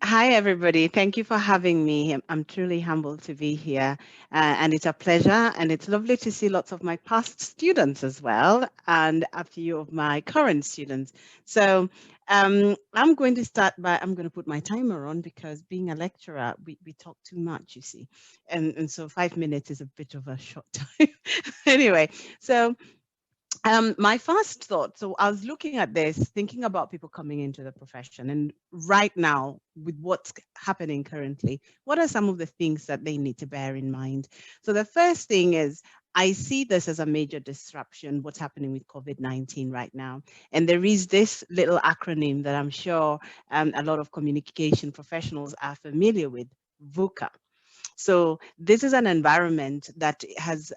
Hi, everybody. Thank you for having me. I'm truly humbled to be here, and it's a pleasure. And it's lovely to see lots of my past students as well, and a few of my current students. So, I'm going to start by I'm going to put my timer on because being a lecturer, we talk too much, you see, and so 5 minutes is a bit of a short time. Anyway, so my first thought, so I was looking at this, thinking about people coming into the profession, and right now, with what's happening currently, what are some of the things that they need to bear in mind? So the first thing is, I see this as a major disruption, what's happening with COVID-19 right now. And there is this little acronym that I'm sure a lot of communication professionals are familiar with, VUCA. So this is an environment that has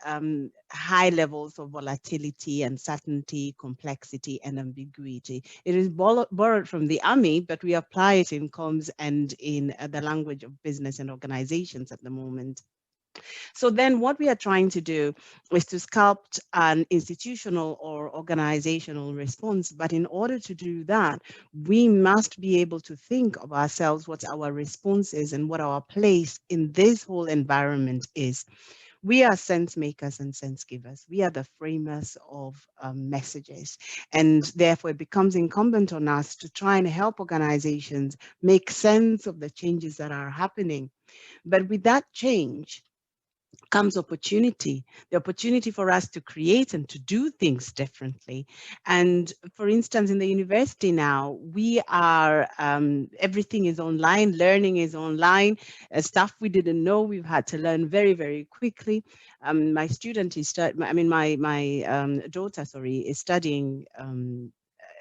high levels of volatility, uncertainty, complexity, and ambiguity. It is borrowed from the army, but we apply it in comms and in the language of business and organizations at the moment. So then what we are trying to do is to sculpt an institutional or organizational response. But in order to do that, we must be able to think of ourselves, what our response is and what our place in this whole environment is. We are sense makers and sense givers. We are the framers of messages. And therefore, it becomes incumbent on us to try and help organizations make sense of the changes that are happening. But with that change, comes opportunity, the opportunity for us to create and to do things differently. And for instance, in the university now, we are, everything is online, learning is online, stuff we didn't know, we've had to learn very, very quickly. My student is, my daughter, sorry, is studying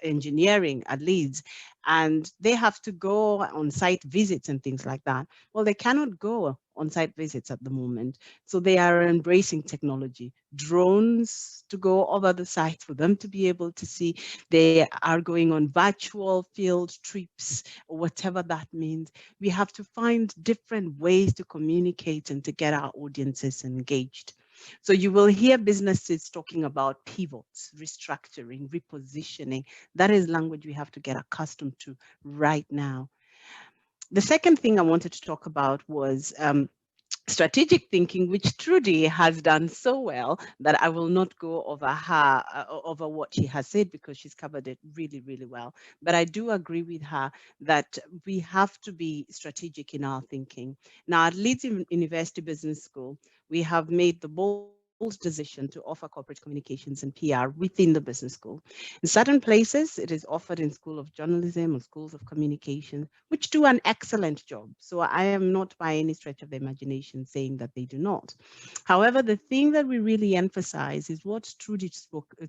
engineering at Leeds, and they have to go on site visits and things like that. Well, they cannot go on site visits at the moment. So they are embracing technology, drones to go over the site for them to be able to see. They are going on virtual field trips, or whatever that means. We have to find different ways to communicate and to get our audiences engaged. So you will hear businesses talking about pivots, restructuring, repositioning. That is language we have to get accustomed to right now. The second thing I wanted to talk about was strategic thinking, which Trudy has done so well that I will not go over over what she has said because she's covered it really, really well. But I do agree with her that we have to be strategic in our thinking. Now, at Leeds University Business School, we have made the bold decision to offer corporate communications and PR within the business school. In certain places, it is offered in School of Journalism or Schools of Communication, which do an excellent job. So I am not by any stretch of the imagination saying that they do not. However, the thing that we really emphasize is what Trudy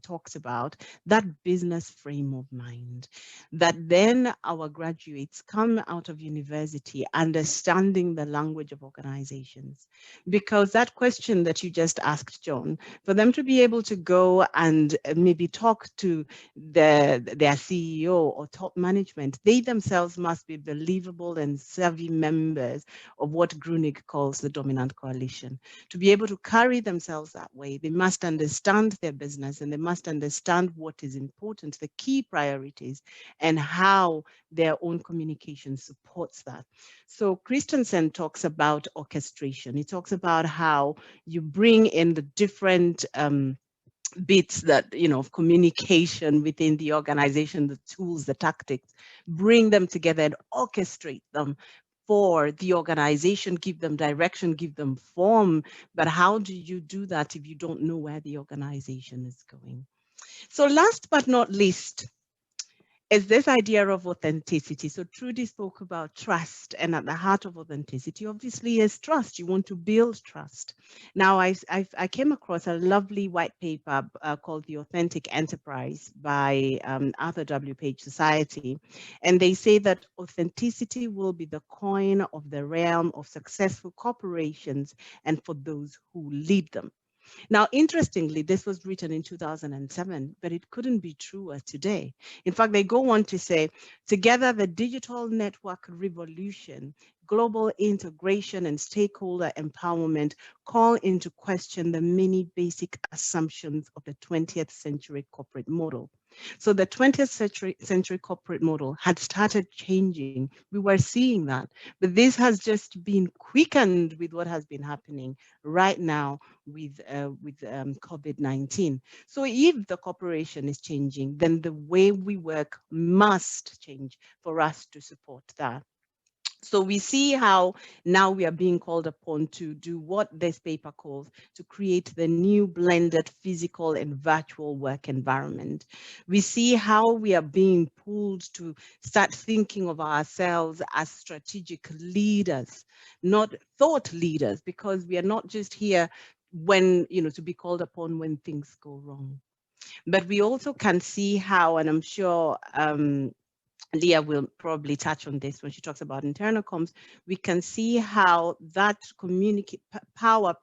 talks about, that business frame of mind, that then our graduates come out of university understanding the language of organizations. Because that question that you just asked, John, for them to be able to go and maybe talk to their CEO or top management, they themselves must be believable and savvy members of what Grunig calls the dominant coalition. To be able to carry themselves that way, they must understand their business and they must understand what is important, the key priorities, and how their own communication supports that. So Christensen talks about orchestration. He talks about how you bring in the different bits that, of communication within the organization, the tools, the tactics, bring them together and orchestrate them for the organization, give them direction, give them form. But how do you do that if you don't know where the organization is going? So last but not least, is this idea of authenticity. So Trudy spoke about trust, and at the heart of authenticity, obviously, is trust. You want to build trust. Now, I came across a lovely white paper called The Authentic Enterprise by Arthur W. Page Society, and they say that authenticity will be the coin of the realm of successful corporations and for those who lead them. Now, interestingly, this was written in 2007, but it couldn't be truer today. In fact, they go on to say, together, the digital network revolution, global integration, and stakeholder empowerment call into question the many basic assumptions of the 20th century corporate model. So the 20th century corporate model had started changing. We were seeing that, but this has just been quickened with what has been happening right now with COVID-19. So if the corporation is changing, then the way we work must change for us to support that. So we see how now we are being called upon to do what this paper calls to create the new blended physical and virtual work environment. We see how we are being pulled to start thinking of ourselves as strategic leaders, not thought leaders, because we are not just here when, to be called upon when things go wrong. But we also can see how, and I'm sure Leah will probably touch on this when she talks about internal comms, we can see how that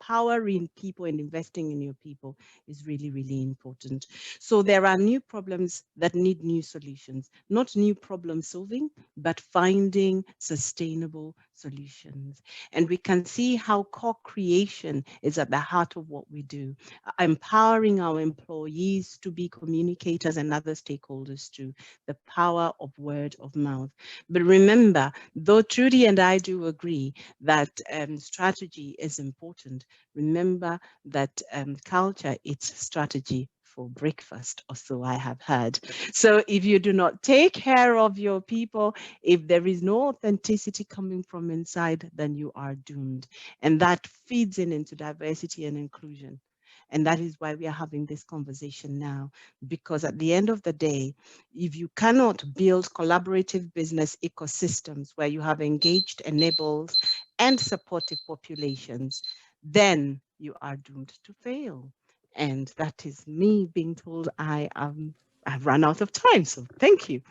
powering people and investing in your people is really, really important. So there are new problems that need new solutions, not new problem solving, but finding sustainable solutions. And we can see how co-creation is at the heart of what we do, empowering our employees to be communicators and other stakeholders too, the power of word of mouth. But remember, though Trudy and I do agree that strategy is important, remember that culture, it's strategy for breakfast, or so I have heard. So if you do not take care of your people, if there is no authenticity coming from inside, then you are doomed. And that feeds into diversity and inclusion. And that is why we are having this conversation now, because at the end of the day, if you cannot build collaborative business ecosystems where you have engaged, enabled, and supportive populations, then you are doomed to fail. And that is me being told I've run out of time. So thank you.